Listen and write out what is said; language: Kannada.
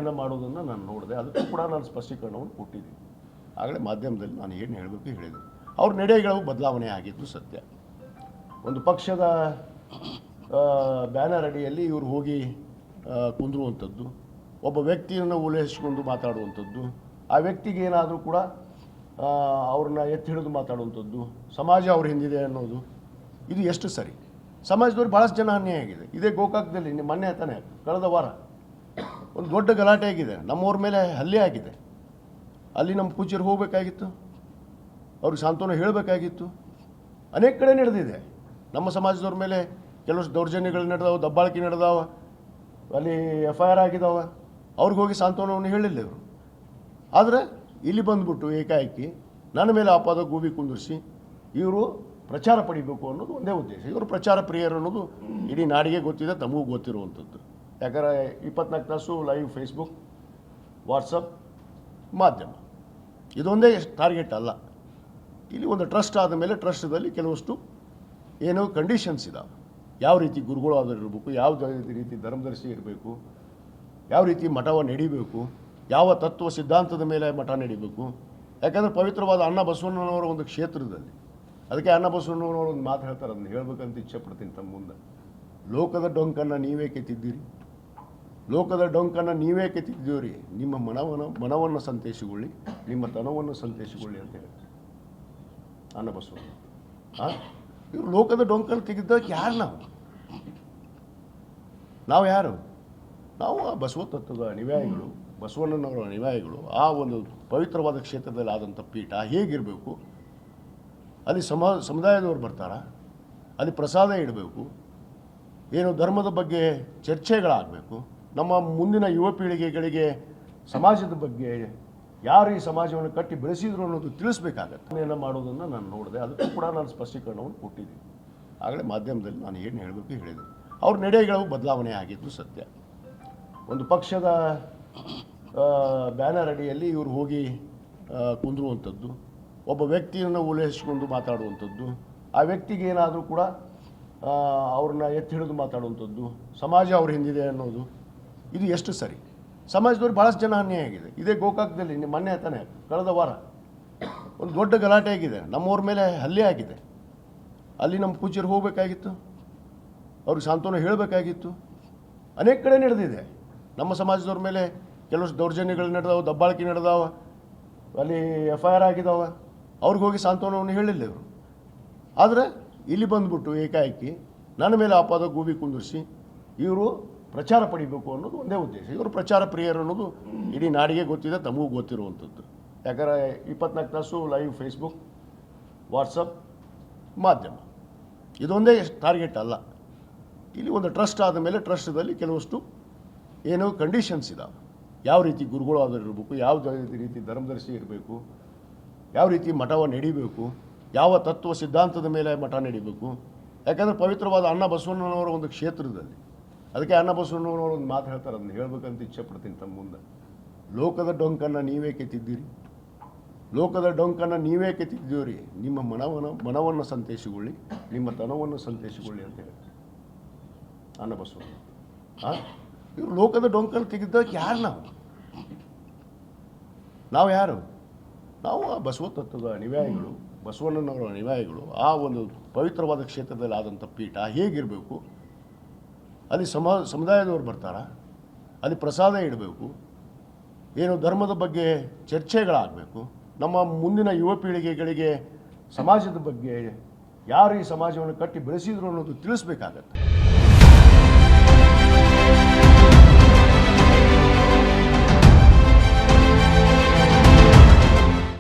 ಬದಲಾವಣೆಯನ್ನು ಮಾಡೋದನ್ನು ನಾನು ನೋಡಿದೆ. ಅದಕ್ಕೂ ಕೂಡ ನಾನು ಸ್ಪಷ್ಟೀಕರಣವನ್ನು ಕೊಟ್ಟಿದ್ದೀನಿ. ಆಗಲೇ ಮಾಧ್ಯಮದಲ್ಲಿ ನಾನು ಏನು ಹೇಳಬೇಕು ಹೇಳಿದೆ. ಅವ್ರ ನಡೆಗಳು ಬದಲಾವಣೆ ಆಗಿದ್ದು ಸತ್ಯ. ಒಂದು ಪಕ್ಷದ ಬ್ಯಾನರ್ ಅಡಿಯಲ್ಲಿ ಇವರು ಹೋಗಿ ಕುಂದ್ರುವಂಥದ್ದು, ಒಬ್ಬ ವ್ಯಕ್ತಿಯನ್ನು ಉಲ್ಲೇಖಿಸಿಕೊಂಡು ಮಾತಾಡುವಂಥದ್ದು, ಆ ವ್ಯಕ್ತಿಗೆ ಏನಾದರೂ ಕೂಡ ಅವ್ರನ್ನ ಎತ್ತಿ ಹಿಡಿದು ಮಾತಾಡುವಂಥದ್ದು, ಸಮಾಜ ಅವ್ರ ಹಿಂದಿದೆ ಅನ್ನೋದು, ಇದು ಎಷ್ಟು ಸರಿ? ಸಮಾಜದವ್ರು ಭಾಳಷ್ಟು ಜನ ಅನ್ಯಾಯ ಆಗಿದೆ. ಇದೇ ಗೋಕಾಕದಲ್ಲಿ ಮೊನ್ನೆ ತಾನೆ ಕಳೆದ ವಾರ ಒಂದು ದೊಡ್ಡ ಗಲಾಟೆ ಆಗಿದೆ, ನಮ್ಮವ್ರ ಮೇಲೆ ಹಲ್ಲೆ ಆಗಿದೆ. ಅಲ್ಲಿ ನಮ್ಮ ಪೂಜ್ಯರು ಹೋಗಬೇಕಾಗಿತ್ತು, ಅವ್ರಿಗೆ ಸಾಂತ್ವನ ಹೇಳಬೇಕಾಗಿತ್ತು. ಅನೇಕ ಕಡೆ ನಡೆದಿದೆ. ನಮ್ಮ ಸಮಾಜದವ್ರ ಮೇಲೆ ಕೆಲವಷ್ಟು ದೌರ್ಜನ್ಯಗಳು ನಡೆದಾವೆ, ದಬ್ಬಾಳಿಕೆ ನಡೆದಾವ, ಅಲ್ಲಿ FIR ಆಗಿದ್ದಾವೆ. ಅವ್ರಿಗೆ ಹೋಗಿ ಸಾಂತ್ವನವನ್ನು ಹೇಳಿಲ್ಲ ಇವರು. ಆದರೆ ಇಲ್ಲಿ ಬಂದುಬಿಟ್ಟು ಏಕಾಏಕಿ ನನ್ನ ಮೇಲೆ ಆಪಾದ ಗೂಬಿ ಕುಂದಿರಿಸಿ ಇವರು ಪ್ರಚಾರ ಪಡಿಬೇಕು ಅನ್ನೋದು ಒಂದೇ ಉದ್ದೇಶ. ಇವರು ಪ್ರಚಾರ ಪ್ರಿಯರು ಅನ್ನೋದು ಇಡೀ ನಾಡಿಗೆ ಗೊತ್ತಿದೆ, ತಮಗೂ ಗೊತ್ತಿರುವಂಥದ್ದು. ಯಾಕಂದರೆ 24 ತಾಸು ಲೈವ್ ಫೇಸ್ಬುಕ್, ವಾಟ್ಸಪ್, ಮಾಧ್ಯಮ ಇದೊಂದೇ ಟಾರ್ಗೆಟ್ ಅಲ್ಲ. ಇಲ್ಲಿ ಒಂದು ಟ್ರಸ್ಟ್ ಆದ ಮೇಲೆ ಟ್ರಸ್ಟದಲ್ಲಿ ಕೆಲವಷ್ಟು ಏನೋ ಕಂಡೀಷನ್ಸ್ ಇದ್ದಾವೆ. ಯಾವ ರೀತಿ ಗುರುಗಳು ಇರಬೇಕು, ಯಾವ ರೀತಿ ಧರ್ಮದರ್ಶಿ ಇರಬೇಕು, ಯಾವ ರೀತಿ ಮಠವನ್ನು ನಡಿಬೇಕು, ಯಾವ ತತ್ವ ಸಿದ್ಧಾಂತದ ಮೇಲೆ ಮಠ ನಡಿಬೇಕು. ಯಾಕಂದರೆ ಪವಿತ್ರವಾದ ಅಣ್ಣ ಬಸವಣ್ಣನವರ ಒಂದು ಕ್ಷೇತ್ರದಲ್ಲಿ, ಅದಕ್ಕೆ ಅಣ್ಣ ಬಸವಣ್ಣನವರು ಒಂದು ಮಾತು ಹೇಳ್ತಾರೆ, ಅದನ್ನು ಹೇಳಬೇಕಂತ ಇಚ್ಛೆ ಪಡ್ತೀನಿ ತಮ್ಮ ಮುಂದೆ. ಲೋಕದ ಡೊಂಕನ್ನು ನೀವೇ ಕೆತ್ತಿದ್ದೀರಿ, ಲೋಕದ ಡೊಂಕನ್ನು ನೀವೇ ಕೆತ್ತಿದ್ದೀರಿ, ನಿಮ್ಮ ಮನವನ್ನು ಸಂತೈಸಿಕೊಳ್ಳಿ, ನಿಮ್ಮ ತನವನ್ನು ಸಂತೈಸಿಕೊಳ್ಳಿ ಅಂತ ಹೇಳ್ತಾರೆ ಅಣ್ಣ ಬಸವಣ್ಣ. ಇವರು ಲೋಕದ ಡೊಂಕನ್ನು ತೆಗೆದಕ್ಕೆ ಯಾರು? ನಾವು ಯಾರು? ನಾವು ಆ ಬಸವ ತತ್ವದ ಅನುಯಾಯಿಗಳು, ಬಸವಣ್ಣನವರ ಅನುಯಾಯಿಗಳು. ಆ ಒಂದು ಪವಿತ್ರವಾದ ಕ್ಷೇತ್ರದಲ್ಲಿ ಆದಂಥ ಪೀಠ ಹೇಗಿರಬೇಕು, ಅಲ್ಲಿ ಸಮುದಾಯದವ್ರು ಬರ್ತಾರ, ಅಲ್ಲಿ ಪ್ರಸಾದ ಇಡಬೇಕು, ಏನು ಧರ್ಮದ ಬಗ್ಗೆ ಚರ್ಚೆಗಳಾಗಬೇಕು, ನಮ್ಮ ಮುಂದಿನ ಯುವ ಪೀಳಿಗೆಗಳಿಗೆ ಸಮಾಜದ ಬಗ್ಗೆ ಯಾರು ಈ ಸಮಾಜವನ್ನು ಕಟ್ಟಿ ಬೆಳೆಸಿದ್ರು ಅನ್ನೋದು ತಿಳಿಸ್ಬೇಕಾಗತ್ತೆ. ಏನೋ ಮಾಡೋದನ್ನು ನಾನು ನೋಡಿದೆ. ಅದಕ್ಕೂ ಕೂಡ ನಾನು ಸ್ಪಷ್ಟೀಕರಣವನ್ನು ಕೊಟ್ಟಿದ್ದೀನಿ. ಆಗಲೇ ಮಾಧ್ಯಮದಲ್ಲಿ ನಾನು ಏನು ಹೇಳಬೇಕು ಹೇಳಿದೆ. ಅವ್ರ ನಡೆಗಳು ಬದಲಾವಣೆ ಆಗಿದ್ದು ಸತ್ಯ. ಒಂದು ಪಕ್ಷದ ಬ್ಯಾನರ್ ಅಡಿಯಲ್ಲಿ ಇವರು ಹೋಗಿ ಕುಂದ್ರುವಂಥದ್ದು, ಒಬ್ಬ ವ್ಯಕ್ತಿಯನ್ನು ಉಲ್ಲೇಖಿಸಿಕೊಂಡು ಮಾತಾಡುವಂಥದ್ದು, ಆ ವ್ಯಕ್ತಿಗೆ ಏನಾದರೂ ಕೂಡ ಅವ್ರನ್ನ ಎತ್ತಿ ಹಿಡಿದು ಮಾತಾಡುವಂಥದ್ದು, ಸಮಾಜ ಅವ್ರ ಹಿಂದಿದೆ ಅನ್ನೋದು, ಇದು ಎಷ್ಟು ಸರಿ? ಸಮಾಜದವ್ರು ಭಾಳಷ್ಟು ಜನ ಅನ್ಯಾಯ ಆಗಿದೆ. ಇದೇ ಗೋಕಾಕದಲ್ಲಿ ಮೊನ್ನೆ ತಾನೆ ಕಳೆದ ವಾರ ಒಂದು ದೊಡ್ಡ ಗಲಾಟೆ ಆಗಿದೆ, ನಮ್ಮವ್ರ ಮೇಲೆ ಹಲ್ಲೆ ಆಗಿದೆ. ಅಲ್ಲಿ ನಮ್ಮ ಪೂಜ್ಯರು ಹೋಗಬೇಕಾಗಿತ್ತು, ಅವ್ರಿಗೆ ಸಾಂತ್ವನ ಹೇಳಬೇಕಾಗಿತ್ತು. ಅನೇಕ ಕಡೆ ನಡೆದಿದೆ. ನಮ್ಮ ಸಮಾಜದವ್ರ ಮೇಲೆ ಕೆಲವಷ್ಟು ದೌರ್ಜನ್ಯಗಳು ನಡೆದಾವೆ, ದಬ್ಬಾಳಿಕೆ ನಡೆದಾವೆ, ಅಲ್ಲಿ FIR ಆಗಿದ್ದಾವೆ. ಅವ್ರಿಗೆ ಹೋಗಿ ಸಾಂತ್ವನವನ್ನು ಹೇಳಿಲ್ಲ ಇವರು. ಆದರೆ ಇಲ್ಲಿ ಬಂದುಬಿಟ್ಟು ಏಕಾಏಕಿ ನನ್ನ ಮೇಲೆ ಆಪಾದ ಗೂಬಿ ಕುಂದಿರಿಸಿ ಇವರು ಪ್ರಚಾರ ಪಡಿಬೇಕು ಅನ್ನೋದು ಒಂದೇ ಉದ್ದೇಶ. ಇವರು ಪ್ರಚಾರ ಪ್ರಿಯರು ಅನ್ನೋದು ಇಡೀ ನಾಡಿಗೆ ಗೊತ್ತಿದೆ, ತಮಗೂ ಗೊತ್ತಿರುವಂಥದ್ದು. ಯಾಕಂದರೆ 24 ತಾಸು ಲೈವ್ ಫೇಸ್ಬುಕ್, ವಾಟ್ಸಪ್, ಮಾಧ್ಯಮ ಇದೊಂದೇ ಟಾರ್ಗೆಟ್ ಅಲ್ಲ. ಇಲ್ಲಿ ಒಂದು ಟ್ರಸ್ಟ್ ಆದ ಮೇಲೆ ಟ್ರಸ್ಟದಲ್ಲಿ ಕೆಲವಷ್ಟು ಏನೋ ಕಂಡೀಷನ್ಸ್ ಇದ್ದಾವೆ. ಯಾವ ರೀತಿ ಗುರುಗಳು ಇರಬೇಕು, ಯಾವ ರೀತಿ ಧರ್ಮದರ್ಶಿ ಇರಬೇಕು, ಯಾವ ರೀತಿ ಮಠವನ್ನು ನಡಿಬೇಕು, ಯಾವ ತತ್ವ ಸಿದ್ಧಾಂತದ ಮೇಲೆ ಮಠ ನಡಿಬೇಕು. ಯಾಕಂದರೆ ಪವಿತ್ರವಾದ ಅಣ್ಣ ಬಸವಣ್ಣನವರ ಒಂದು ಕ್ಷೇತ್ರದಲ್ಲಿ, ಅದಕ್ಕೆ ಅಣ್ಣ ಬಸವಣ್ಣನವರು ಒಂದು ಮಾತು ಹೇಳ್ತಾರೆ, ಅದನ್ನು ಹೇಳಬೇಕಂತ ಇಚ್ಛೆ ಪಡ್ತೀನಿ ತಮ್ಮ ಮುಂದೆ. ಲೋಕದ ಡೊಂಕನ್ನು ನೀವೇ ಕೆತ್ತಿದ್ದೀರಿ, ಲೋಕದ ಡೊಂಕನ್ನು ನೀವೇ ಕೆತ್ತಿದ್ದೀರಿ, ನಿಮ್ಮ ಮನವನ್ನು ಸಂತೈಸಿಕೊಳ್ಳಿ, ನಿಮ್ಮ ತನವನ್ನು ಸಂತೈಸಿಕೊಳ್ಳಿ ಅಂತ ಹೇಳ್ತಾರೆ ಅಣ್ಣ ಬಸವಣ್ಣ. ಇವರು ಲೋಕದ ಡೊಂಕನ್ನು ತೆಗೆದಕ್ಕೆ ಯಾರು? ನಾವು ಯಾರು? ನಾವು ಆ ಬಸವ ತತ್ವದ ಅನುಯಾಯಿಗಳು, ಬಸವಣ್ಣನವರ ಅನುಯಾಯಿಗಳು. ಆ ಒಂದು ಪವಿತ್ರವಾದ ಕ್ಷೇತ್ರದಲ್ಲಿ ಆದಂಥ ಪೀಠ ಹೇಗಿರಬೇಕು, ಅಲ್ಲಿ ಸಮುದಾಯದವ್ರು ಬರ್ತಾರ, ಅಲ್ಲಿ ಪ್ರಸಾದ ಇಡಬೇಕು, ಏನು ಧರ್ಮದ ಬಗ್ಗೆ ಚರ್ಚೆಗಳಾಗಬೇಕು, ನಮ್ಮ ಮುಂದಿನ ಯುವ ಪೀಳಿಗೆಗಳಿಗೆ ಸಮಾಜದ ಬಗ್ಗೆ ಯಾರು ಈ ಸಮಾಜವನ್ನು ಕಟ್ಟಿ ಬೆಳೆಸಿದ್ರು ಅನ್ನೋದು ತಿಳಿಸ್ಬೇಕಾಗತ್ತೆ.